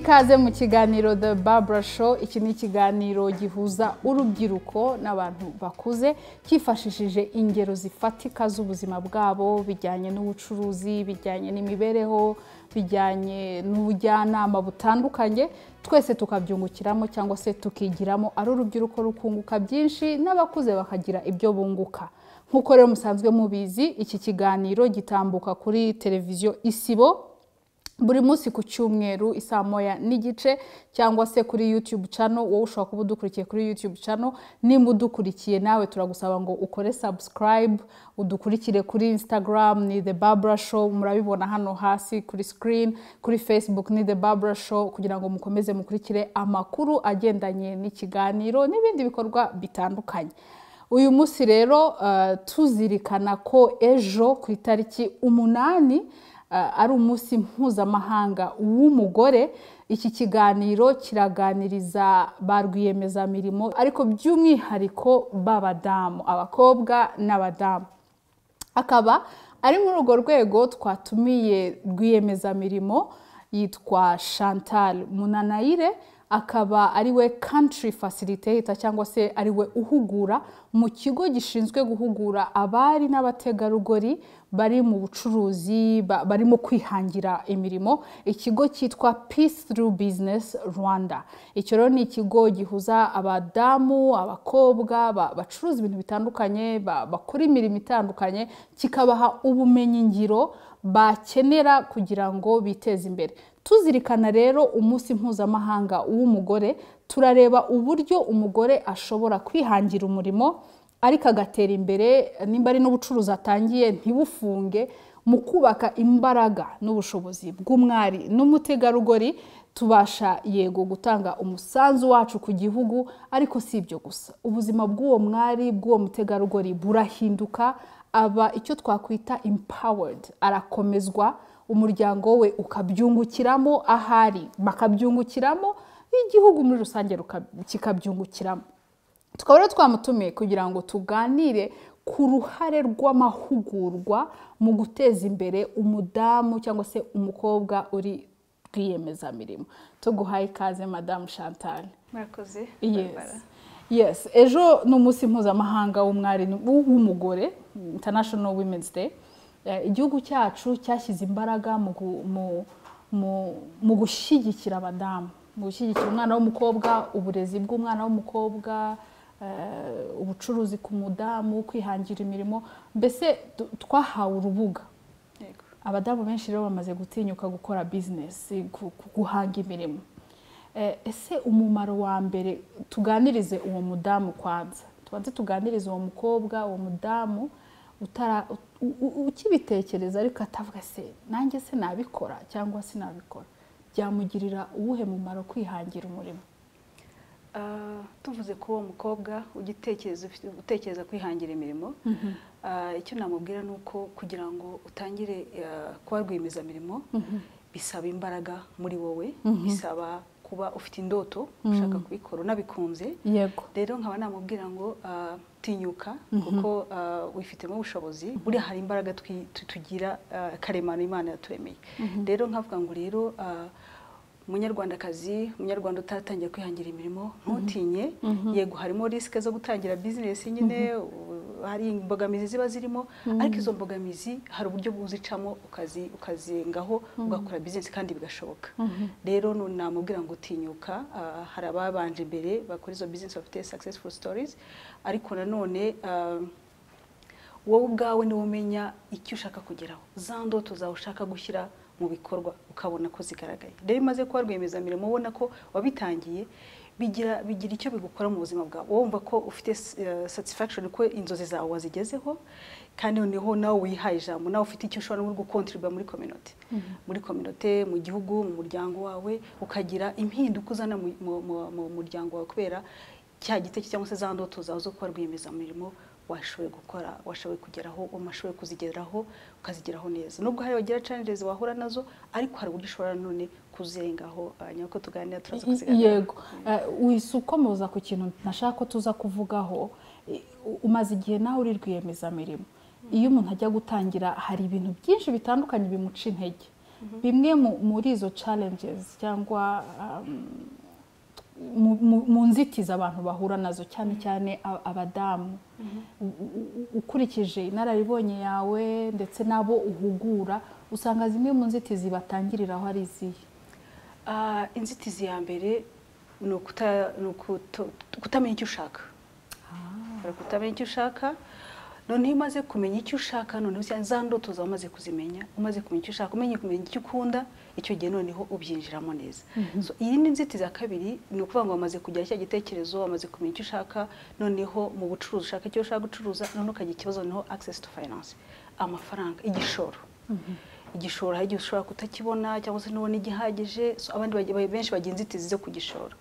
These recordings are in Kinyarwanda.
ikaze mu kiganiro TheBarbara Show. Iki ni ikiganiro gihuza urubyiruko n'abantu bakuze cyifashishije ingero zifatika z'ubuzima bwabo, bijyanye n'ubucuruzi, bijyanye n'imibereho, bijyanye n'ubujyanama butandukanye, twese tukabyungukiramo cyangwa se tukigiramo, ari urubyiruko rukunguka byinshi n'abakuze bakagira ibyo bunguka. Nkuko rero musanzwe mubizi, iki kiganiro gitambuka kuri televiziyo Isibo buri munsi ku cyumweru isaa moya n'igice, cyangwa se kuri YouTube channel. Wowe ushobora kuba udukurikiye kuri YouTube channel, nimba udukurikiye nawe turagusaba ngo ukore subscribe, udukurikire kuri Instagram ni TheBarbara Show, murabibona hano hasi kuri screen, kuri Facebook ni TheBarbara Show, kugira ngo mukomeze mukurikire amakuru agendanye n'ikiganiro n'ibindi bikorwa bitandukanye. Uyu munsi rero tuzirikana ko ejo ku itariki 8 ari umunsi mpuzamahanga w'umugore. Iki kiganiro kiraganiriza ba rw'amirimo, ariko by'umwihariko b'abadamu, abakobwa n'abadamu. Akaba ari muri urwo rwego twatumiye rw'amirimo yitwa Chantal Munanayire, akaba ari we country facilitator cyangwa se ari we uhugura mu kigo gishinzwe guhugura abari n'abategarugori bari mu bucuruzi, barimo kwihangira imirimo, ikigo cyitwa Peace Through Business Rwanda. Icyo rero ni ikigo gihuza abadamu, abakobwa bacuruza ibintu bitandukanye, bakora imirimo itandukanye, kikabaha ubumenyi ngiro bakenera kugira ngo biteze imbere. Tuzirikana rero umunsi mpuzamahanga w'umugore, turareba uburyo umugore ashobora kwihangira umurimo ariko agatera imbere, nimba ari n'ubucuruzi atangiye ntibufunge, mu kubaka imbaraga n'ubushobozi bw'umwari n'umutegarugori. Tubasha yego gutanga umusanzu wacu ku gihugu, ariko si ibyo gusa, ubuzima bw'uwo mwari bw'uwo mutegarugori burahinduka, aba icyo twakwita empowered, arakomezwa, umuryango we ukabyungukiramo, ahari bakabyungukiramo, igihugu muri rusange kikabyungukiramo. Tukaba rero twamutumiye kugira ngo tuganire ku ruhare rw'amahugurwa mu guteza imbere umudamu cyangwa se umukobwa uri rw'amirimo. Tuguhaye ikaze Madame Chantal. Murakoze. Yes, ejo ni umunsi mpuzamahanga w'umugore, International Women's Day. Igihugu cyacu cyashyize imbaraga mu gushyigikira abadamu, mu gushyigikira umwana w'umukobwa, uburezi bw'umwana w'umukobwa, ubucuruzi ku mudamu, kwihangira imirimo. Mbese twahawe urubuga. Abadamu benshi rero bamaze gutinyuka gukora business, guhanga imirimo. Ese umumaro wa mbere, tuganirize uwo mudamu kwanza, tubanze tuganirize uwo mukobwa, uwo mudamu ukibitekereza ariko atavuga se nanjye se nabikora cyangwa se nabikora, byamugirira uwuhe mumaro kwihangira umurimo? Tuvuze ko uwo mukobwa utekereza kwihangira imirimo, icyo namubwira nuko kugira ngo utangire kuba rw'amirimo bisaba imbaraga muri wowe, bisaba kuba ufite indoto, ushaka kubikora unabikunze. Rero nkaba namubwira ngo tinyuka, kuko wifitemo ubushobozi, buri hari imbaraga tugira karemano Imana yaturemeye. Rero nkavuga ngo rero umunyarwandakazi, umunyarwanda utatangiye kwihangira imirimo, ntutinye. Yego harimo risike zo gutangira business nyine, hari imbogamizi ziba zirimo, ariko izo mbogamizi hari uburyo bwuzicamo ukazengaho ugakora business kandi bigashoboka. Rero namubwira ngo tinyuka, hari ababanje imbere bakora izo business bafite successful stories, ariko nanone wowe ubwawe niwe umenya icyo ushaka kugeraho, za ndoto zawe ushaka gushyira mu bikorwa ukabona ko zigaragaye. Rero imaze kuba rw'amirimo, ubona ko wabitangiye, bigira icyo bigukora mu buzima bwawe, wumva ko ufite satisfaction ko inzozi zawe wazigezeho, kandi noneho nawe wihaye ijambo, nawe ufite icyo ushobora no gukontributa muri community, mu gihugu, mu muryango wawe, ukagira impinduka uzana mu muryango wawe kubera cya gitekerezo cyangwa se za ndoto zawe zo kuba rw'amirimo washoboye gukora, washoboye kugeraho, wamashoboye kuzigeraho, ukazigeraho neza. Nubwo hari wagira challenges wahura nazo, ariko hari uburyo ushobora none kuzengaho, nyako tuganira turaza kuziganira. Yego, wisukomoza ku kintu nashaka ko tuza kuvugaho. Umaze igihe nawe uri rw'amirimo, iyo umuntu ajya gutangira hari ibintu byinshi bitandukanye bimuca intege. bimwe muri izo challenges cyangwa mu nzitizi abantu bahura nazo cyane cyane abadamu ukurikije inararibonye yawe ndetse nabo uhugura usanga zimwe mu nzitizi batangiriraho ari izihe? Inzitizi ya mbere ni ukutamenya icyo ushaka. Kutamenya icyo ushaka, noneho umaze kumenya icyo ushaka, noneho za ndoto zawe umaze kuzimenya, umaze kumenya icyo ushaka, kumenya icyo ukunda, icyo gihe noneho ubyinjiramo neza. So iyindi nzitizi ya kabiri ni ukuvuga ngo wamaze kugira cya gitekerezo, wamaze kumenya icyo ushaka, noneho mu bucuruzi ushaka icyo ushaka gucuruza, noneho ukagira ikibazo, noneho access to finance, amafaranga, igishoro. Igishoro hari igihe ushobora kutakibona cyangwa se ntubone igihagije, so abandi benshi bagira inzitizi zo kugishora.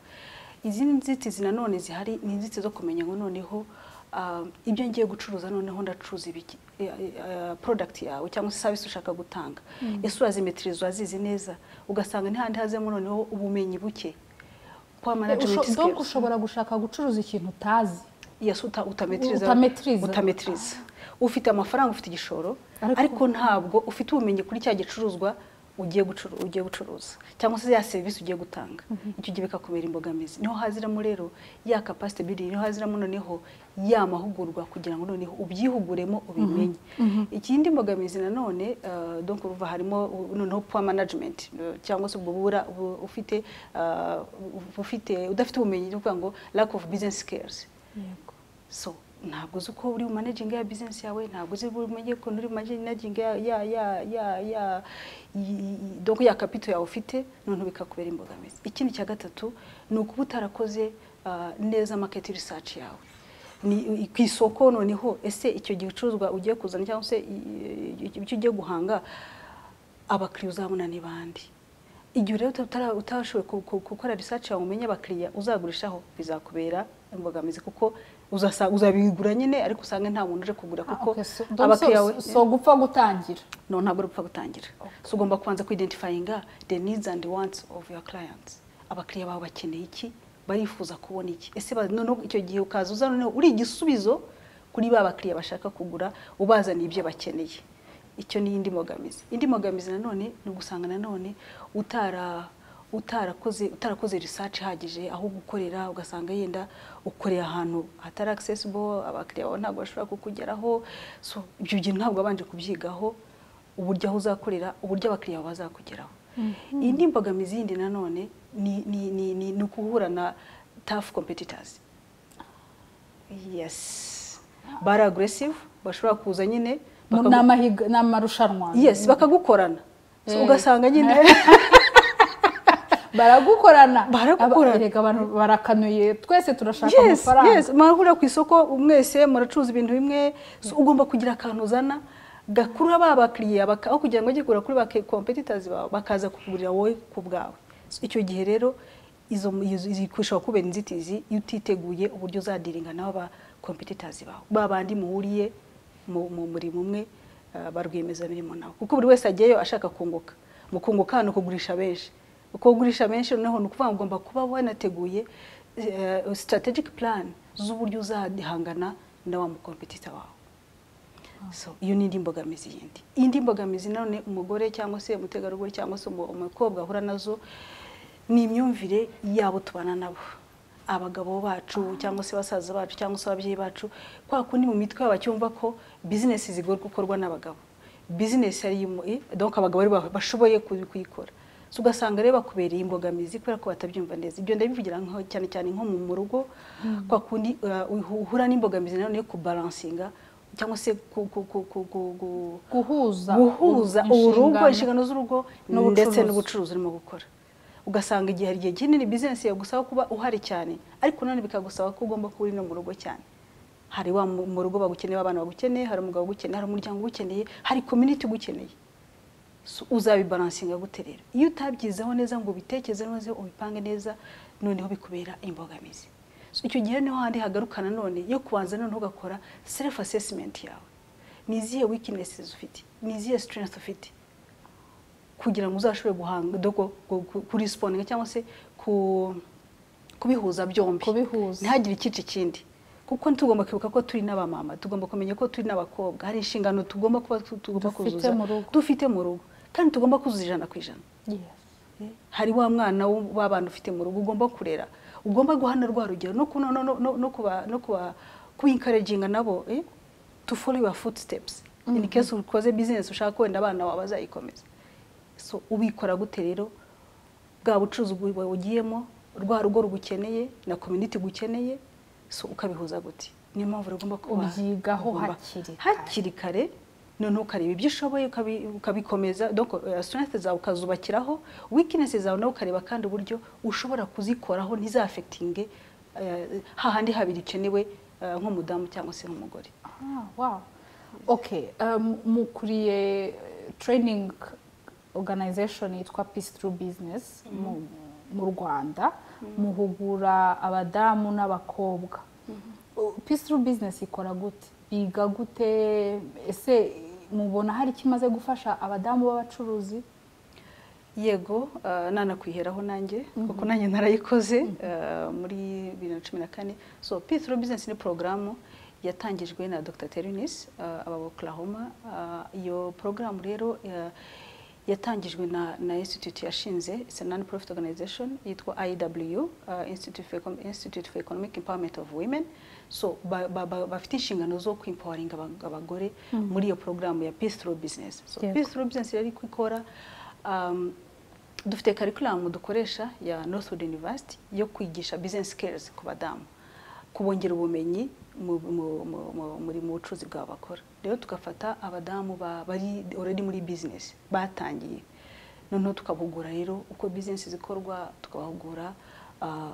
Izindi nzitizi nanone zihari ni inzitizi zo kumenya ngo noneho ibyo ngiye gucuruza noneho ndacuruza ibiki, product yawe cyangwa se service ushaka gutanga. Ese urazimetiriza, urazizi neza, ugasanga ntihandi hazemo noneho ubumenyi buke. Kwa management skills. Donc ushobora gushaka gucuruza ikintu utazi. Yes, utametiriza. Ufite amafaranga, ufite igishoro, ariko ntabwo ufite ubumenyi kuri cya gicuruzwa ugiye gucuruza cyangwa se ya service ugiye gutanga. Icyo gihe bikakubera imbogamizi. Niho haziramo rero ya capacity building, niho haziramo noneho ya mahugurwa kugira ngo noneho ubyihuguremo ubimenye. Ikindi mbogamizi nanone donc uruva harimo noneho poor management cyangwa se ububura ufite udafite ubumenyi kuvuga ngo lack of business skills. Yego. So ntabwo uzi uko uri managing ya business yawe, ntabwo uzi umenye ko uri managing donc ya capital yawe ufite, none bikakubera imbogamizi. Ikindi cya gatatu ni ukuba utarakoze neza market research yawe. Ni ku isoko noneho ese icyo gicuruzwa ugiye kuzana cyangwa se icyo ugiye guhanga abakiriya uzabona ni bandi. Igihe rero utashoboye gukora research yawe umenye abakiriya uzagurishaho, bizakubera imbogamizi kuko uzabigura nyine ariko usanga nta muntu uje kugura kuko abakiriya so gupfa gutangira. No, ntabwo rupfa gutangira. So ugomba kubanza identifyinga the needs and wants of your clients. Abakiriya bawe bakeneye iki, barifuza kubona iki. Ese noneho icyo gihe ukaza uzana noneho uri igisubizo kuri ba bakiriya bashaka kugura, ubazaniye ibyo bakeneye. Icyo ni indi mbogamizi. Indi mbogamizi nanone ni ugusanga nanone utarakoze research hagije aho gukorera, ugasanga yenda ukorera ahantu hatari accessible, abakiriya bawe ntabwo bashobora kukugeraho. So ibyo bintu ntabwo abanje kubyigaho, uburyo aho uzakorera, uburyo abakiriya bazakugeraho. Indi mbogamizi yindi nanone ni ukuhura na tough competitors. Yes, bara aggressive, bashobora kuza nyine n'amarushanwa. Yes, bakagukorana. So ugasanga nyine baragukorana. Erega abantu barakanuye, twese turashaka amafaranga. Yes, mahura ku isoko umwese muracuruza ibintu bimwe, so ugomba kugira akantu uzana gakurura babakiriya aho kugira ngo ujye kugura kuri ba competitors bawe, bakaza kukugurira wowe ku bwawe. Icyo gihe rero izo kwishobora kubera inzitizi iyo utiteguye uburyo uzadiringa nabo ba competitors bawe, babandi muhuriye muri mumwe barwemeza mirimo nawe, kuko buri wese agiyeyo ashaka kunguka. Mu kunguka hano kugurisha benshi, uko gurisha benshi noneho nukuvuga ugomba kuba wanateguye strategic plan z'uburyo uzadihangana na wa competitor wawe. So iyo ni imbogamizi yindi. Indi mbogamizi none umugore cyangwa se umutegarugori cyangwa se umukobwa ahura nazo ni imyumvire yabo tubana nabo, abagabo bacu cyangwa se basaza bacu cyangwa se ababyeyi bacu, kwa kundi mu mitwe bacyumva ko business zigora gukorwa n'abagabo. Business ari donc abagabo bashoboye kuyikora. So ugasanga rero bakubereye imbogamizi kubera ko batabyumva neza. Ibyo ndabivugira nko cyane cyane nko mu rugo, kwa kundi uhura n'imbogamizi none yo kubalansinga cyangwa se guhuza urugo, inshingano z'urugo ndetse n'ubucuruzi urimo gukora. Ugasanga igihe hari igihe kinini business yawe gusaba kuba uhari cyane, ariko none bikagusaba ko ugomba kuba uri no mu rugo cyane. Hari wa mu rugo bagukeneye, abana bagukeneye, hari umugabo ugukeneye, hari umuryango ugukeneye, hari community ugukeneye. So uzabibalansinga gute rero? Iyo utabyizeho neza ngo bitekeze neza, ubipange neza, noneho bikubera imbogamizi. So icyo gihe niho handi hagarukana none yo kubanza none ugakora self assessment yawe. Ni izihe weaknesses ufite, ni izihe strengths ufite, kugira ngo uzashobore guhanga kurespondinga cyangwa se kubihuza byombi, ntihagire ikici kindi. Kuko tugomba kwibuka ko turi n'abamama, tugomba kumenya ko turi n'abakobwa, hari inshingano tugomba kuba kuzuza dufite mu rugo, kandi tugomba kuzuza 100%. Hari wa mwana w'abana ufite mu rugo ugomba kurera, ugomba guhana rwa rugero no kuba encouraging nabo to follow your footsteps. In case ukoze business ushaka kwenda abana wawe bazayikomeza. So ubikora gute rero bwa bucuruzi bugiyemo rwa rugo rugukeneye na community gukeneye, so ukabihuza gute? Niyo mpamvu ugomba kubyigaho hakiri kare, none ukareba ibyo ushoboye ukabikomeza, donc strength zawe ukazubakiraho, weakness zawe nawe ukareba kandi uburyo ushobora kuzikoraho ntizafectinge hahandi habiri ikenewe nk'umudamu cyangwa se nk'umugore. Wow. Okay, mukuriye training organization yitwa Peace Through Business mu Rwanda, muhugura abadamu n'abakobwa. Peace Through Business ikora gute? Biga gute? Ese mubona hari kimaze gufasha abadamu b'abacuruzi? Yego, nanakwiheraho nanjye kuko nanjye narayikoze muri 2014. So Peace Through Business ni programu yatangijwe na Dr. Terinis aba Oklahoma. Iyo programu rero yatangijwe na institute yashinze, it's a non-profit organization yitwa IW, Institute for Economic Empowerment of Women. So bafite inshingano zo kwempowering abagore muri iyo programu ya Peace Through Business. So Peace Through Business yari kwikora dufite curriculum dukoresha ya Northwood University yo kwigisha business skills ku badamu, kubongera ubumenyi muri mu bucuruzi bw'abakora. Rero tugafata abadamu bari already muri business batangiye, noneho tukabugura rero uko business zikorwa, tukabahugura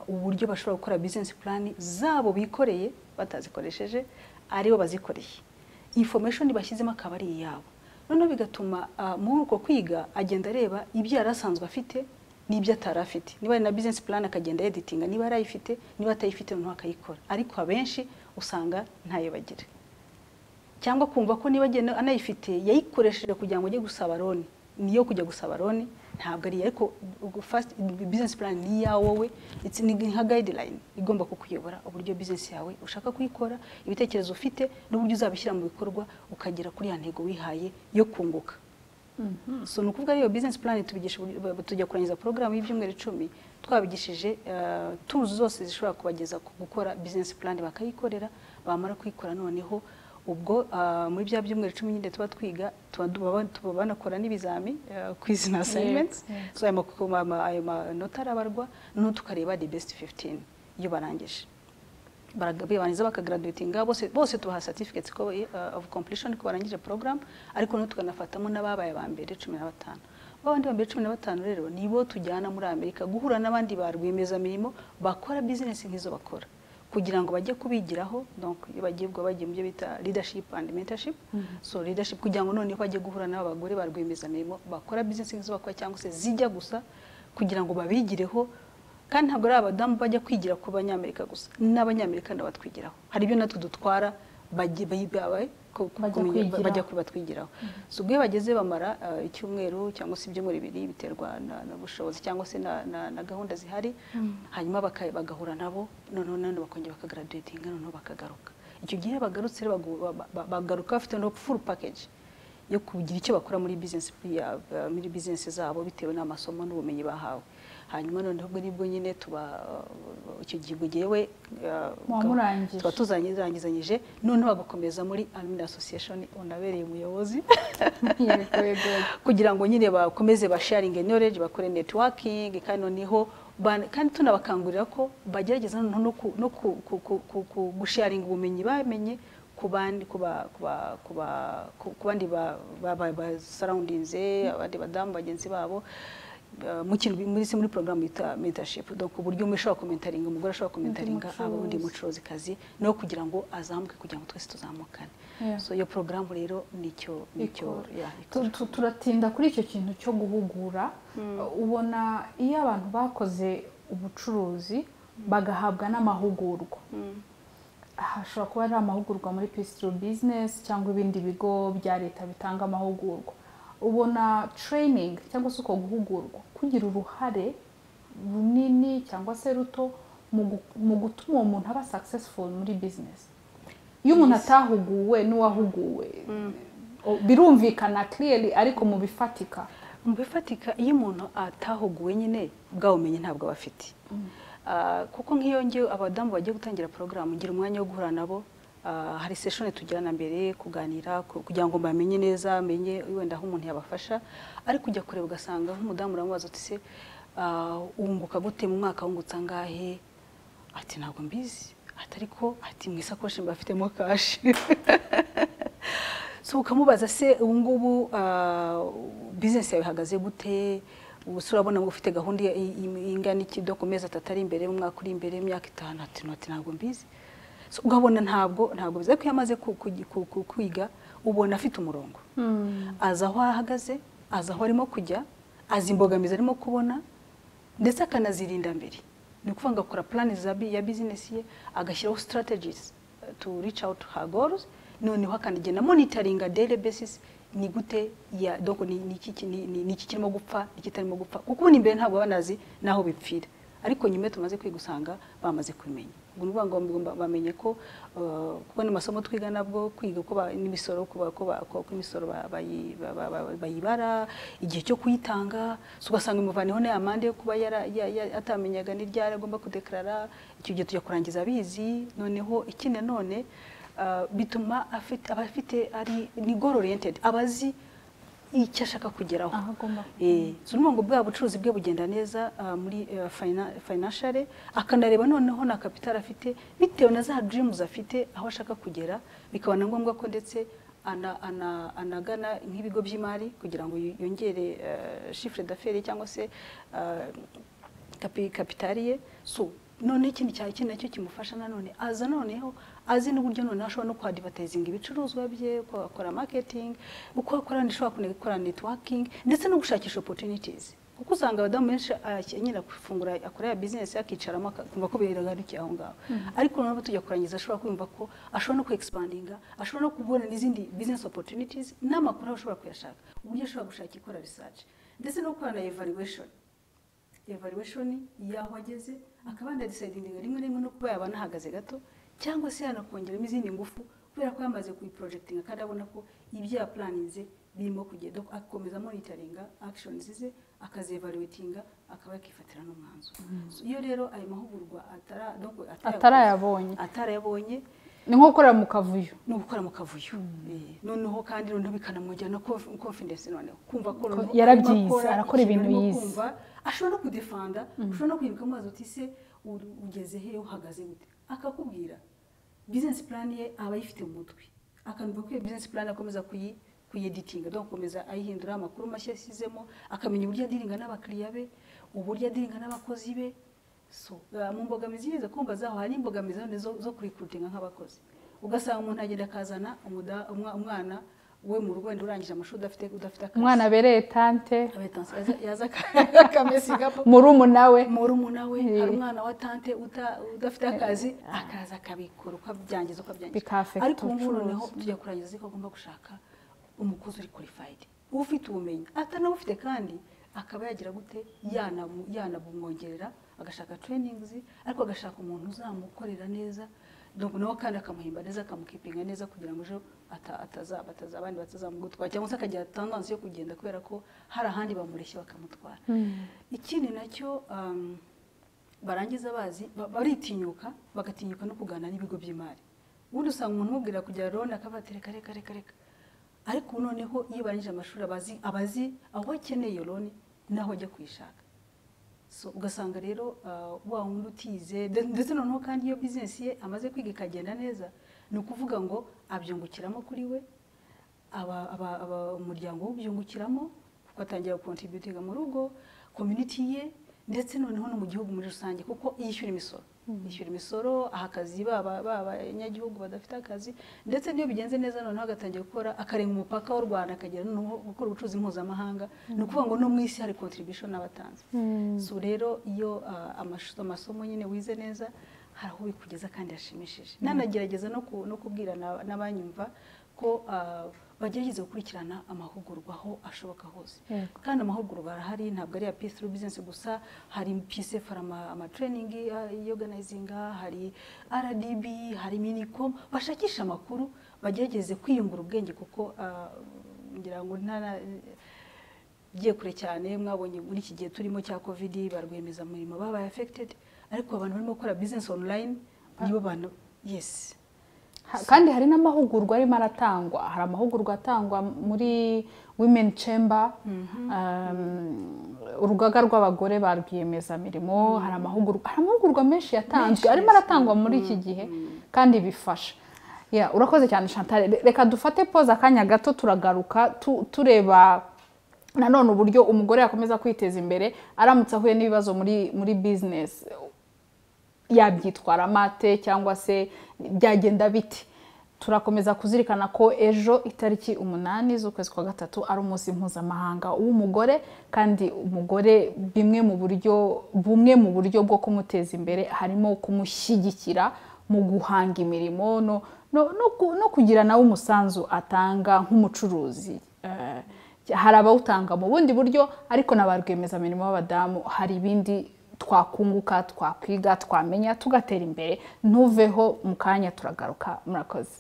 uburyo bashobora gukora business plan zabo bikoreye batazikoresheje aribo bazikoreye, information bashyizemo akaba ari iyabo. Noneho bigatuma muri uko kwiga agenda areba ibyo yarasanzwe afite n'ibyo atarafite. Niba ari na business plan akagenda editinga, niba arayifite niba atayifite noneho akayikora. Ariko abenshi usanga ntayo bagira, cyangwa kumva ko niba agenda anayifite yayikoresheje kugira ngo ajye gusaba loan, niyo kujya gusaba loan ntabwo ari, ariko first business plan ni yawe wowe, it's nka guideline igomba kukuyobora uburyo business yawe ushaka kuyikora, ibitekerezo ufite n'uburyo uzabishyira mu bikorwa ukagera kuri ya ntego wihaye yo kunguka. So nukuvuga iyo business plan tubigisha, tujya kurangiza program y'ibyumweru 10 twabigishije tools zose zishobora kubageza gukora business plan bakayikorera, bamara kuyikora noneho ubwo muri bya byumweru 10 nyine tuba twiga, tuba banakora n'ibizami quiz na assignments. So ayo manota arabarwa, no tukareba the best 15 iyo barangije, barabaniza bakagraduatinga bose tubaha certificates of completion ko barangije program. Ariko no tukanafatamo n'ababaye ba mbere 15. Babandi ba mbere 15 rero nibo tujyana muri Amerika guhura n'abandi ba rw'imeza-mirimo bakora business nk'izo bakora, kugira ngo bajye kubigiraho. Donc bagiye mu byo bita leadership and mentorship. So leadership kugira ngo noneho bajye guhura n'abagore ba rw'imeza-mirimo bakora business nk'izo bakora cyangwa se zijya gusa, kugira ngo babigireho. Kandi ntabwo ari abadamu bajya kwigira ku banyamerika gusa, n'abanyamerika ndabatwigiraho. Hari ibyo natwe dutwara bajya kubatwigiraho. So ubwo bageze bamara icyumweru cyangwa se ibyumweru 2 biterwa na bushobozi cyangwa se na gahunda zihari, hanyuma bagahura nabo noneho bakongera bakagraduatinga, noneho bakagaruka. Icyo gihe bagarutse bagaruka bafite no full package yo kugira icyo bakora muri business zabo bitewe n'amasomo n'ubumenyi bahawe. Hanyuma noneho nibwo nyine icyo gihe gewe tuba tuzangizanyije, noneho bagakomeza muri Alumni Association unabereye umuyobozi kugira ngo nyine bakomeze basharinge knowledge, bakore networking, kandi noneho kandi tunabakangurira ko bagerageza no gusharinga ubumenyi bamenye ku bandi surroundings, abandi badamu bagenzi babo muri program yita mentorship. Donc uburyo umeshobora komentaringa, umugore ashobora komentaringa abundi mucuruzi kazi no kugira ngo azamuke, kugira ngo twese tuzamukane. So iyo program rero nicyo turatinda kuri icyo kintu cyo guhugura. Ubona iyo abantu bakoze ubucuruzi bagahabwa n'amahugurwa, hashobora kuba ari amahugurwa muri Peace Through Business cyangwa ibindi bigo bya leta bitanga amahugurwa, ubona training cyangwa se uko guhugurwa kugira uruhare runini cyangwa se ruto mu gutuma umuntu aba successful muri business? Iyo umuntu atahuguwe n'uwahuguwe birumvikana clearly, ariko mu bifatika mu bifatika iyo umuntu atahuguwe nyine bwa bumenyi ntabwo aba afite. Kuko nk'iyo ngiyo abadamu bagiye gutangira porogaramu ngira umwanya wo guhura nabo, hari session tujyana mbere kuganira kugira ngo bamenye neza, amenye wenda aho umuntu yabafasha, ariko kujya kureba ugasanga nk'umudamu uramubaza uti se wunguka gute mu mwaka wungutse angahe? Ati ntabwo mbizi. Ariko ati mu isakoshi mbafitemo kashi. So ukamubaza se ubu ngubu business yawe ihagaze gute? Ubusura urabona ngo ufite gahunda ingana iki dokumeza tatari imbere mu mwaka uri imbere imyaka 5? Ati ntabwo mbizi. So ugabona ntabwo bize ko yamaze kwiga, ubona afite umurongo. Aza aho ahagaze, aza aho arimo kujya, azi imbogamizi arimo kubona, ndetse akanazirinda mbere. Ni ukuvuga ngo akora plan ya business ye, agashyiraho strategies to reach out to her goals, noneho akanagenda monitoring a daily basis ni gute ya donc ni iki kirimo gupfa, ikitarimo gupfa, kuko ni imbere ntabwo banazi naho bipfira, ariko nyuma tumaze kwigusanga bamaze kumenya. Ubwo ngo bamenye ko kuko ni masomo twiga nabwo kwiga ko n'imisoro ko imisoro bayibara igihe cyo kuyitanga, ugasanga imuvaniho ne amande yo kuba atamenyaga n'iryari agomba kudeklara, icyo gihe tujya kurangiza bizi. Noneho ikindi none bituma abafite ari ni goal oriented, abazi icyo ashaka kugeraho. So ngo bwa bucuruzi bwe bugenda neza muri financial, akanareba noneho na capital afite bitewe na za dreams afite aho ashaka kugera, bikabana ngombwa ko ndetse anagana nk'ibigo by'imari kugira ngo yongere chiffre d'affaires cyangwa se capital ye. So none ikindi nacyo kimufasha nanone aza noneho azi n'uburyo none ashobora no kwadvertising ibicuruzwa bye, uko akora marketing, uko akora n'ishobora gukora networking, ndetse no gushakisha opportunities. Kuko usanga abadamu benshi nyine gufungura akora ya business yakicaramo kumva ko biragarukiye aho ngaho, ariko nabo tujya kurangiza ashobora kumva ko ashobora no ku-expandinga, ashobora no kubona n'izindi business opportunities n'amakuru ashobora kuyashaka, uburyo ashobora gushaka ikora research, ndetse no gukora na evaluation yaho ageze, akabanda deciding rimwe rimwe no kuba yabana hagaze gato, cyangwa se yanakongeramo izindi ngufu kubera ko yamaze kuyiprojectinga kandi abona ko ibyo yaplaninze birimo kugenda, akomeza monitoringa actions ze, akazevaluatinga, akaba yakifatira n'umwanzuro. Iyo rero ayo mahugurwa atarayabonye ni nko gukora mu kavuyo, noneho kandi noneho bikanamujya no confidence, noneho kumva ko yarabyize arakora ibintu yize, ashobora no kudefanda, ashobora no kwiruka amazi uti se ugeze he, uhagaze gute, akakubwira business plan ye aba yifite mu mutwe, akamva ko business plan akomeza kuyieditinga, donc akomeza ayihindura amakuru mashya yasizemo, akamenya uburyo adiringa n'abakiriya be, uburyo adiringa n'abakozi be. So mu mbogamizi yize kumva zaho hari imbogamizi zo kurikrutinga nk'abakozi, ugasanga umuntu agenda akazana umwana we mu rugo urangije amashuri udafite akazi, umwana abereye tante yaza akamesiga murumuna we, hari umwana wa tante udafite akazi, akaza akabikora uko byangiza ariko ubu noneho tujya kurangiza ko agomba gushaka umukozi uri qualified, ufite ubumenyi atanabufite, kandi akaba yagira gute yanabumwongerera, agashaka trainings, ariko agashaka umuntu uzamukorera neza, donc nawe kandi akamuhimba neza, akamukipinga neza kugira ngo ejo abandi batazamugutwara, cyangwa se akagira tendance yo kugenda kubera ko hari ahandi bamureshye bakamutwara. Ikindi nacyo barangiza baritinyuka, bagatinyuka no kuganira n'ibigo by'imari. Ubundi usanga umuntu umubwira kugira loan akabatereka reka, ariko noneho iyo barangije amashuri abazi aho akeneye loan naho ajya kuyishaka. So ugasanga rero wa wundi utize, ndetse noneho kandi iyo business ye amaze kwiga ikagenda neza, ni ukuvuga ngo abyungukiramo kuri we, umuryango w'ubyungukiramo, kuko atangira contributing mu rugo, community ye, ndetse noneho no mu gihugu muri rusange, kuko yishyura imisoro, aha akazi abanyagihugu badafite akazi, ndetse niyo bigenze neza noneho agatangira gukora, akarenga umupaka w'u Rwanda akagera no gukora ubucuruzi mpuzamahanga, ni ukuvuga ngo no mu isi hari contribution n'abatanze. So rero iyo amasomo nyine wize neza hari aho bikugeza kandi yashimishije. Nanagerageza no kubwira n'abanyumva ko bagerageza gukurikirana amahugurwa aho ashoboka hose, kandi amahugurwa arahari, ntabwo ari ya peace through business gusa, hari PCF, ama training organizing, hari RDB, hari Minicom, bashakisha amakuru, bagerageze kwiyungura ubwenge, kuko ngira ngo giye kure cyane mwabonye muri iki gihe turimo cya covid barwemeza murimo babaye affected ariko abantu barimo gukora business online nibo bantu yes kandi hari n'amahugurwa arimo aratangwa hari amahugurwa atangwa muri women chamber urugaga rw'abagore ba rw'amirimo hari amahugurwa menshi yatanzwe arimo aratangwa muri iki gihe kandi bifasha urakoze cyane Chantal reka dufate pause akanya gato turagaruka tureba nanone uburyo umugore yakomeza kwiteza imbere aramutse ahuye n'ibibazo muri business yabyitwara mate cyangwa se byagenda biti turakomeza kuzirikana ko ejo itariki 8 z'ukwezi kwa gatatu ari umunsi mpuzamahanga w'umugore kandi umugore bumwe mu buryo bwo kumuteza imbere harimo kumushyigikira mu guhanga imirimo no kugira nawe umusanzu atanga nk'umucuruzi hari abawutanga mu bundi buryo ariko n'abarwemezamirimo b'abadamu hari ibindi twakunguka twakwiga twamenya tugatera imbere ntuveho mu kanya turagaruka murakoze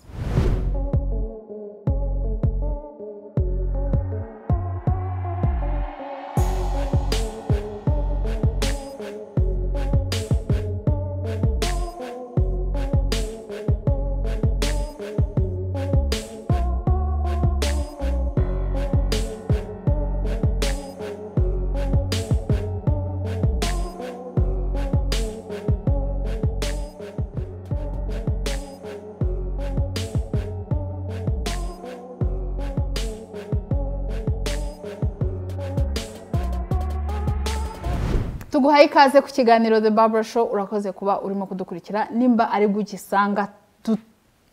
tuguhaye ikaze ku kiganiro TheBarbara Show urakoze kuba urimo kudukurikira nimba ari gugisanga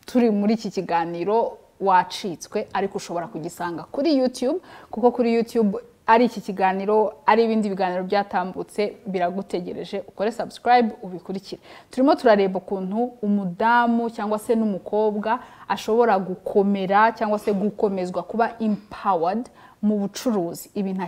turi muri iki kiganiro wacitswe ariko ushobora kugisanga kuri YouTube kuko kuri YouTube ari iki kiganiro ari ibindi biganiro byatambutse biragutegereje ukore subscribe ubikurikire turimo turareba ukuntu umudamu cyangwa se n'umukobwa ashobora gukomera cyangwa se gukomezwa kuba empowered mu bucuruzi ibintu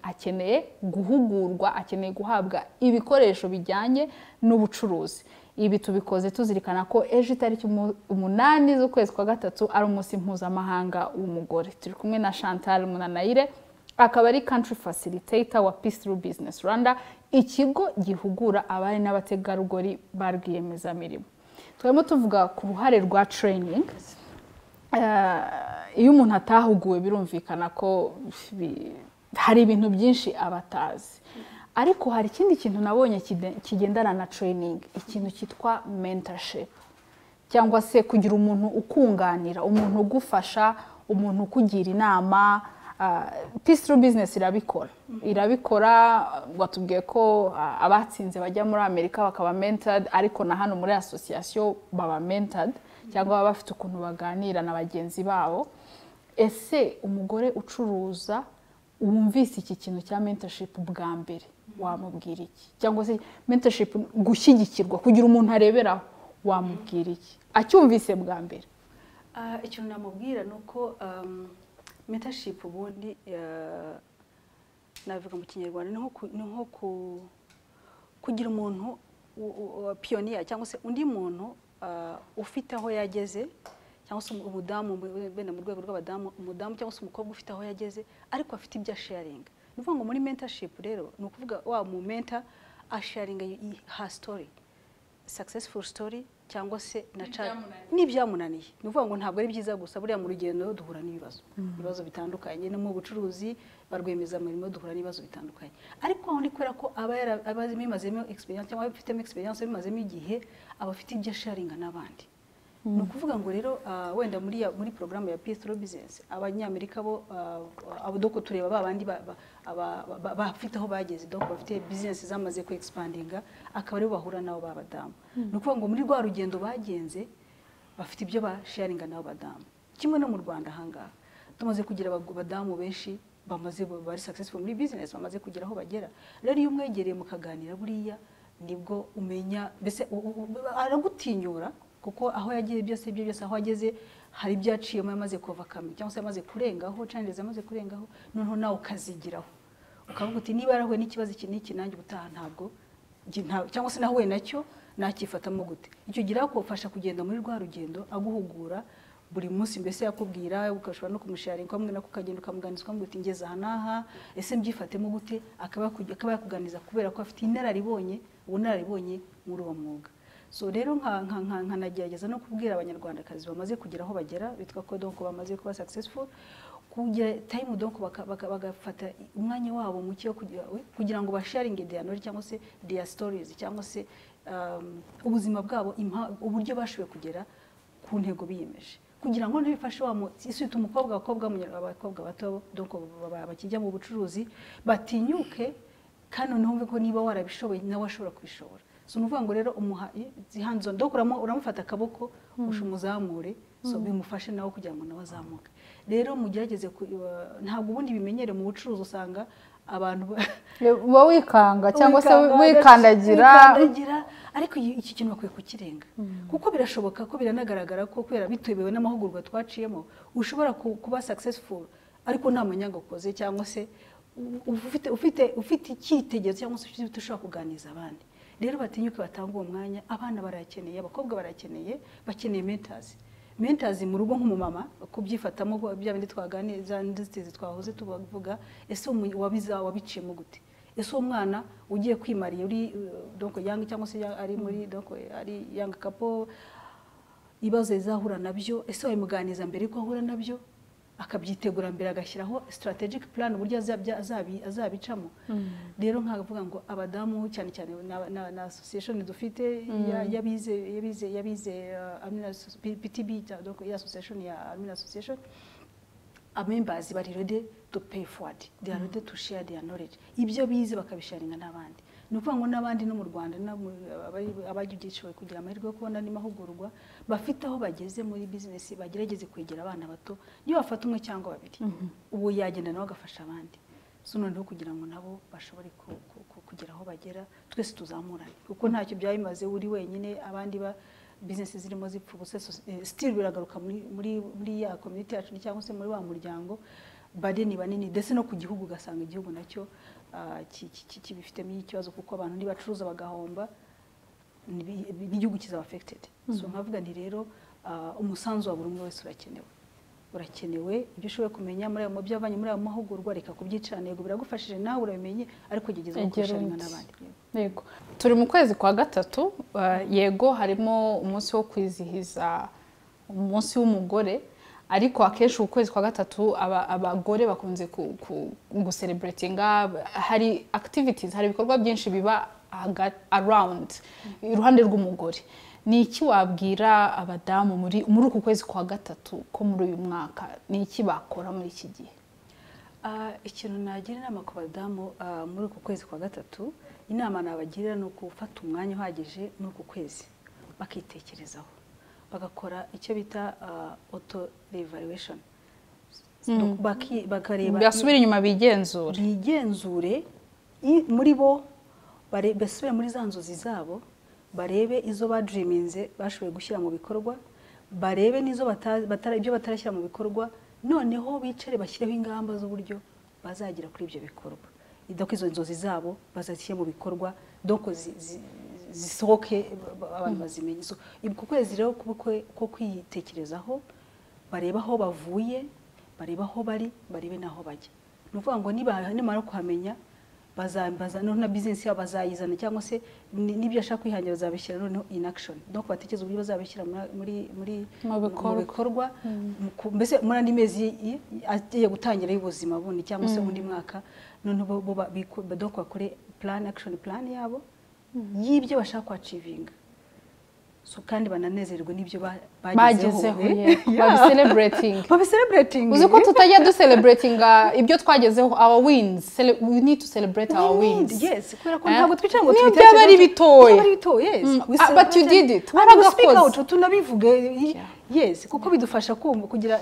akeneye guhugurwa akeneye guhabwa ibikoresho bijyanye n'ubucuruzi ibi tubikoze tuzirikana ko ejo itariki 8 z'ukwezi kwa gatatu ari umunsi mpuzamahanga w'umugore turi kumwe na Chantal Munanayire akaba ari country facilitator wa Peace Through Business Rwanda ikigo gihugura abari n'abategarugori ba rw'amirimo turimo tuvuga ku ruhare rwa training iyo umuntu atahuguwe birumvikana ko hari ibintu byinshi abatazi ariko hari ikindi kintu nabonye kigendana na training ikintu cyitwa mentorship cyangwa se kugira umuntu ukunganira umuntu ugufasha umuntu ukugira inama Peace Through Business irabikora watubwiye ko abatsinze bajya muri Amerika bakaba mentored ariko na hano muri association baba mentored cyangwa baba bafite ukuntu baganira na bagenzi babo ese umugore ucuruza wumvise iki kintu cya mentorship bwa mbere wamubwira iki cyangwa se mentorship gushyigikirwa kugira umuntu areberaho wamubwira iki acyumvise bwa mbere ikintu namubwira nuko mentorship ubundi navuga mu kinyarwanda ni nko kugira umuntu pioneer cyangwa se undi muntu ufite aho yageze cyangwa se umudamu bene mu rwego rw'abadamu umudamu cyangwa se umukobwa ufite aho yageze ariko afite ibyo sharing ni ukuvuga ngo muri mentorship rero ni ukuvuga wa mu mentor sharing her story successful story cyangwa se n'ibyamunaniye ni ukuvuga ngo ntabwo ari byiza gusa buriya mu rugendo duhura n'ibibazo bitandukanye no mu bucuruzi barw'amirimo duhura n'ibibazo bitandukanye ariko aho ni kubera ko abazimazemo experience cyangwa abafitemo experience bimazemo igihe abafite ibyo sharinga n'abandi ni ukuvuga ngo rero wenda muri programme ya Peace Through Business abanyamerika bo abadoko tureba babandi bafite aho bageze doko bafite business zamaze ku expandinga akaba ari bahura nabo babadamu ni ukuvuga ngo muri rwa rugendo bagenze bafite ibyo ba sharinga nabo badamu kimwe no mu Rwanda hangaha tumaze kugira abadamu benshi bari successful muri business bamaze kugira aho bagera rero iyo umwegereye mukaganira buriya nibwo umenya mbese aragutinyura kuko aho yagiye byose ibyo byose aho ageze hari ibyaciyemo yamaze overcome cyangwa se yamaze kurengaho challenges yamaze kurengaho noneho nawe ukazigiraho ukavuga uti niba yarahuye n'ikibazo iki n'iki nanjye ubutaha ntabwo cyangwa se nahuye nacyo nakifatamo gute icyo gira ko ufasha kugenda muri rwa rugendo aguhugura buri munsi mbese yakubwira ukashobora no kumusharinga kamwe nako kagenda ukamuganiza ukamubwira uti ngeze aha n'aha ese mbyifatemo gute akaba yakuganiza kubera ko afite inararibonye ubunararibonye muri uwo mwuga. So rero nkanagerageza no kubwira abanyarwandakazi bamaze kugera aho bagera bitwa ko donc bamaze kuba successful kugira time donc bagafata umwanya wabo muke kugira ngo basharinge their knowledge cyangwa se their stories cyangwa se ubuzima bwabo uburyo bashoboye kugera ku ntego biyemeje kugira ngo ntibifashe isuite abakobwa bato donc bakijya mu bucuruzi batinyuke kandi numve ko niba warabishoboye nawe ashobora kubishobora. So nuvuga ngo rero zihanzo ndokuramo uramufata akaboko ushumuzamure so bimufashe nawe kugira ngo nawe azamuke. Rero mugerageze ntabwo ubundi bimenyere mu bucuruzi usanga abantu bo wikanga cyangwa se wikandagira ariko iki kintu bakwiye kukirenga kuko birashoboka ko biranagaragara ko kwera bitebewe n'amahugurwa twaciyemo ushobora kuba successful ariko nta manyangakoze cyangwa se ufite icyitegerezo cyangwa se ushobora kuganiza abandi. Rero batinyuke batanga uwo mwanya abana barakeneye abakobwa barakeneye bakeneye mentors mu rugo nk'umumama kubyifatamo bya bindi twaganiza ndetse twahoze tubavuga ese wabiciyemo gute ese uwo mwana ugiye kwimariye uri donc young cyangwa se ari muri donc ari young couple ibaze zahura nabyo ese wamuganiza mbere ko ahura nabyo akabyitegura mbere agashyiraho strategic plan uburyo azabicamo. Rero nkavuga ngo abadamu cyane cyane na association dufite yabize PTB donc ya association ya Amina association members bari ready to pay forward, they are ready to share their knowledge ibyo bize bakabisharinga n'abandi. Nukuvuga ngo n'abandi no mu Rwanda abagigishoboye kugira amahirwe yo kubona n'amahugurwa bafite aho bageze muri business bagerageze kwegera abana bato niyo bafata umwe cyangwa babiri ubu yagenda nawe agafasha abandi. So noneho kugira ngo nabo bashobore kugera aho bagera twese tuzamurane kuko ntacyo byayimaze uri wenyine abandi ba business zirimo zipfa ubuse still biragaruka muri ya community yacu cyangwa se muri wa muryango badeni banini ndetse no ku gihugu gasanga igihugu nacyo kibifitemo ikibazo kuko abantu nibacuruza bagahomba n'igihugu kiza affected. So nkavuga nti rero umusanzu wa buri umwe wese urakenewe ibyo ushoboye kumenya muri ayo byavanye muri ayo mahugurwa reka kubyicarana yego biragufashije nawe urabimenye ariko kigeze gukosharinga n'abandi. Yego turi mu kwezi kwa gatatu yego harimo umunsi wo kwizihiza umunsi w'umugore ariko akenshi ukwezi kwa gatatu abagore bakunze celebratinga hari activities hari ibikorwa byinshi biba around iruhande rw'umugore. Ni iki wabwira abadamu muri uku kwezi kwa gatatu ko muri uyu mwaka ni iki bakora muri iki gihe? Ikintu nagira inama ku badamu muri uku kwezi kwa gatatu inama nabagirira no gufata umwanya uhagije muri uku kwezi bakitekerezaho bagakora icyo bita auto evaluation bakareba basubira inyuma bigenzure muri bo basubire muri za nzozi zabo barebe izo badreaminze bashoboye gushyira mu bikorwa barebe nizo ibyo batarashyira mu bikorwa noneho bicare bashyireho ingamba z'uburyo bazagira kuri ibyo bikorwa idoko izo nzozi zabo bazashyira mu bikorwa doko zisohoke abantu bazimenye. So ku kwezi rero ko kwitekerezaho bareba aho bavuye bareba aho bari barebe naho bajya. Nuvuga ngo nimara kuhamenya baza na business yabo bazayizana cyangwa se nibyo ashaka kwihangira zabishyira noneho in action donc batekereza uburyo bazabishyira muri mu bikorwa mbese muri andi mezi agiye gutangira y'ubuzima bundi cyangwa se undi mwaka noneho bo donc bakore action plan yabo y'ibyo bashaka achieving. So kandi bananezerwe n'ibyo bagezeho celebrating uzi ko tutajya celebrating ibyo twagezeho our wins we need to celebrate our wins. Yes kubera ko ntabwo twicara ngo twitekereze bari bitoye but you did it waragakoze tunabivuge yes kuko bidufasha kugira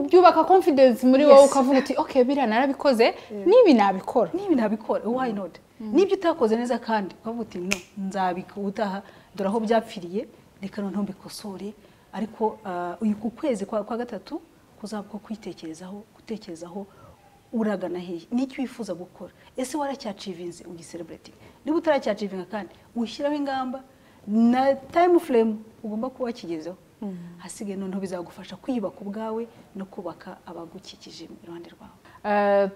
byubaka confidence muri wowe ukavuga uti okay biriya narabikoze nibi nabikora why not nibyo utakoze neza kandi ukavuga uti no nzabikutaha dore aho byapfiriye reka noneho mbikosore ariko uyu ku kwezi kwa gatatu kuzabwo gutekerezaho uragana hehe n'icyo wifuza gukora ese waracyachivinze ugiselebrating niba utaracyachivinga kandi ushyiraho ingamba na time frame ugomba kuba kigezeho hasigaye noneho bizagufasha kwiyubaka ubwawe no kubaka abagukikije iruhande rwawe.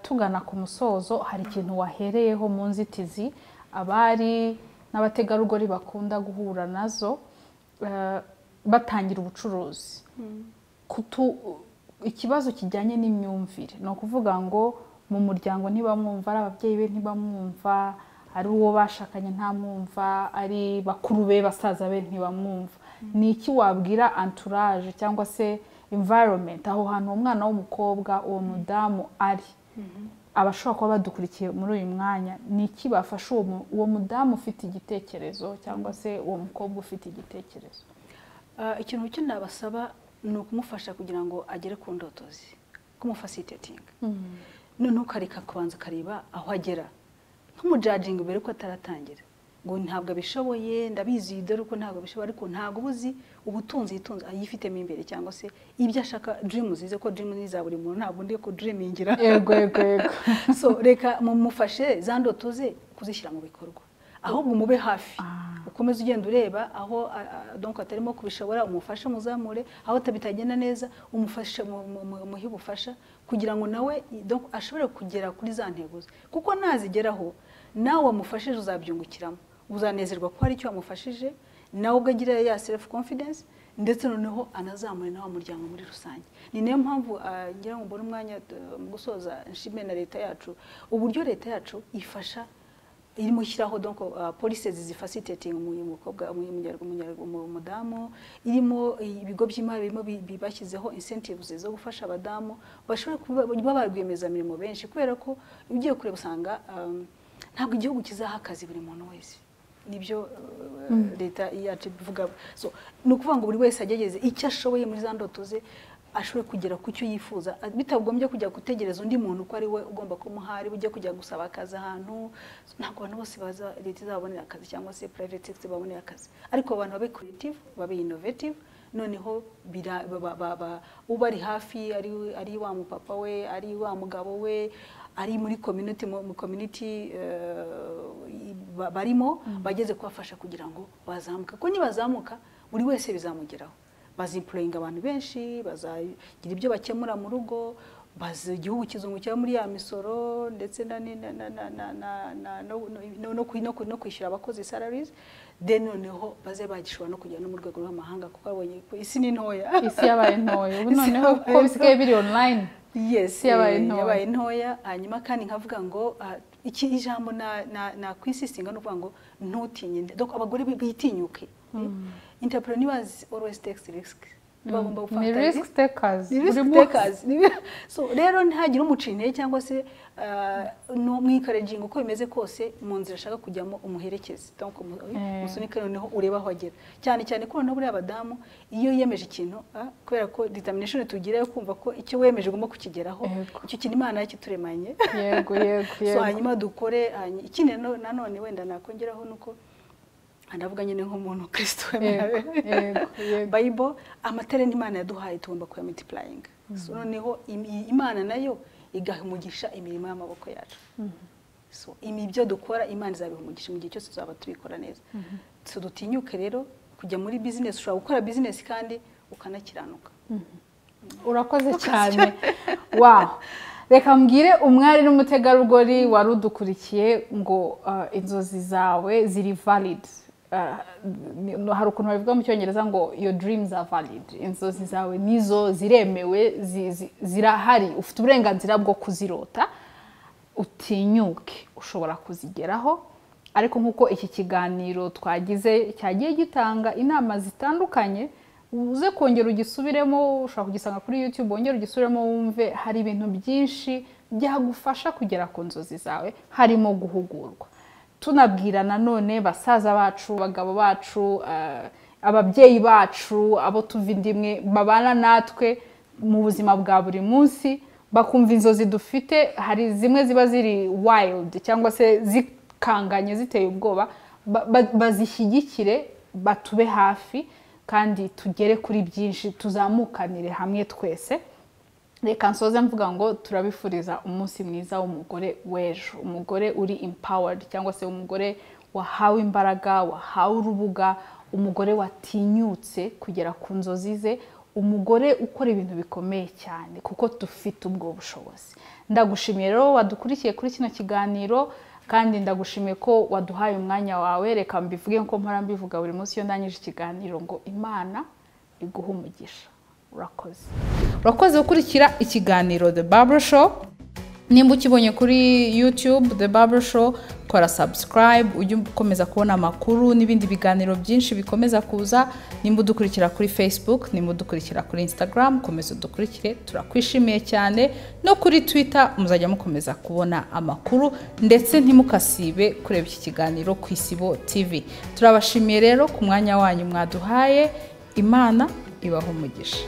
Tugana ku musozo, hari ikintu wahereyeho mu nzitizi abari n'abategarugori bakunda guhura nazo batangira ubucuruzi. Ikibazo kijyanye n'imyumvire, no kuvuga ngo mu muryango ntibamwumva, ari ababyeyi be ntibamwumva, ari uwo bashakanye ntamwumva, ari bakuru be basaza be ntibamwumva. Ni iki wabwira entourage cyangwa se environment aho hantu umwana w'umukobwa uwo mudamu ari abashobora kuba badukurikiye muri uyu mwanya, ni iki bafasha uwo mudamu ufite igitekerezo cyangwa se uwo mukobwa ufite igitekerezo? Ikintu cyo nabasaba ni ukumufasha kugira ngo agere ku ndoto ze, kumufacilitating. Noneho ukareka kubanza ukareba aho agera, nk'umujudging mbere ko ataratangira ngo ntabwo abishoboye, ndabizi dore ko ntabwo abishoboye, ariko ntabwo ubuzi ubutunzi yitunze ayifitemo imbere cyangwa se ibyo ashaka dreams zize ko dreams za buri muntu ntabwo ndi ko dreamingira. Yego. So reka mumufashe za ndoto ze kuzishyira mu bikorwa, ahubwo umube hafi. Ukomeza ugenda ureba aho donc atarimo kubishobora, umufashe muzamure, aho tabitagenda neza umufashe muhe ubufasha kugira ngo nawe donc ashobore kugera kuri za ntego ze, kuko nazigeraho nawe wamufashije uzabyungukiramo, uzanezerwa ko hari icyo wamufashije, nawe ugagira ya self confidence, ndetse noneho anazamure nawe umuryango muri rusange. Ni nayo mpamvu ngira ngo mbone umwanya mu gusoza nshime na leta yacu, uburyo leta yacu ifasha irimo gushyiraho donc policies zifacilitating umukobwa umudamu, irimo ibigo by'imari birimo bibashyizeho incentives zo gufasha abadamu bashobora kuba barwiyemezamirimo benshi, kubera ko ugiye kureba usanga ntabwo igihugu kizaha akazi buri muntu wese. Nibyo leta yacu bivuga. So ni ukuvuga ngo buri wese agegeze icyo ashoboye muri za ndoto ze, ashobore kugera ku cyo yifuza, bitagombye kujya gutegereza undi muntu ko ari we ugomba kumuhari, ujye kujya gusaba akazi ahantu. Ntabwo abantu bose baza leta izabonera akazi cyangwa se private sector babonera akazi, ariko abantu babe creative, babe innovative, noneho ubari hafi ari wa mupapa we, ari wa mugabo we, ari muri community barimo bageze kubafasha kugira ngo bazamuka, ko nibazamuka buri wese bizamugeraho. Bazemployinga abantu benshi, bazagira ibyo bakemura mu rugo, igihugu kizungukira muri ya misoro, ndetse no kwishyura abakozi salaries. Then noneho baze bagishobora no kujya no mu rwego rw'amahanga, kuko abonye ko isi ni ntoya, isi yabaye ntoya ubu noneho ko bisigaye biri online. Yes, yabaye ntoya. Hanyuma kandi nkavuga ngo iki ijambo na kwisisinga no kuvuga ngo ntutinye, donc abagore bitinyuke. Entrepreneurs always takes risk. Bagomba gufata risk takers. So rero ntihagire umucine cyangwa se no mwikarejinga uko bimeze kose mu nzira ashaka kujyamo umuherekeze, donc musunika noneho ureba aho agera. Cyane cyane ko no buri abadamu iyo yemeje ikintu, kubera ko determination tugira yo kumva ko icyo wemeje ugomba kukigeraho, icyo kintu Imana yakituremanye. Yego. So hanyuma dukore ikindi nanone wenda nakongeraho nuko ndavuga nyine nk'umuntu Kristo wemewe. Bible amatalent Imana yaduhaye tugomba kuya multiplying. So noneho Imana nayo igaha umugisha imirimo y'amaboko yacu. So ibyo dukora Imana izabiha umugisha mu gihe cyose tuzaba tubikora neza. So dutinyuke rero kujya muri business, ushobora gukora business kandi ukanakiranuka. Urakoze cyane. Wow. Reka mbwire umwari n'umutegarugori warudukurikiye ngo inzozi zawe ziri valid. Hari ukuntu bavuga mu cyongereza ngo your dreams are valid. Inzozi zawe nizo ziremewe, zirahari, ufite uburenganzira bwo kuzirota, utinyuke, ushobora kuzigeraho. Ariko nkuko iki kiganiro twagize cyagiye gitanga inama zitandukanye, uze kongera ugisubiremo, ushobora kugisanga kuri YouTube, wongera ugisubiremo wumve hari ibintu byinshi byagufasha kugera ku nzozi zawe, harimo guhugurwa. Tunabwira nanone basaza bacu, bagabo bacu, ababyeyi bacu, abo tuva indimwe babana natwe mu buzima bwa buri munsi, bakumva inzozi dufite. Hari zimwe ziba ziri wild cyangwa se zikanganye, ziteye ubwoba, bazishyigikire, batube hafi, kandi tugere kuri byinshi, tuzamukanire hamwe twese. Reka nsoze mvuga ngo turabifuriza umunsi mwiza w'umugore w'ejo, umugore uri empowered cyangwa se umugore wahawe imbaraga, wahawe urubuga, umugore watinyutse kugera ku nzozi ze, umugore ukora ibintu bikomeye cyane kuko dufite ubwo bushobozi. Ndagushimiye rero wadukurikiye kuri kino kiganiro, kandi ndagushimiye ko waduhaye umwanya wawe. Reka mbivuge ko mpora mbivuga buri munsi iyo ndangije ikiganiro ngo Imana iguha umugisha. Urakoze gukurikira ikiganiro TheBarbara Show. Nimba ukibonye kuri YouTube TheBarbara Show, kora subscribe ujye ukomeza kubona amakuru n'ibindi biganiro byinshi bikomeza kuza. Nimba udukurikira kuri Facebook, nimba udukurikira kuri Instagram, komeza udukurikire, turakwishimiye cyane. No kuri Twitter muzajya mukomeza kubona amakuru, ndetse ntimukasibe kureba iki kiganiro ku Isibo TV. Turabashimiye rero ku mwanya wanyu mwaduhaye. Imana ibaho umugisha.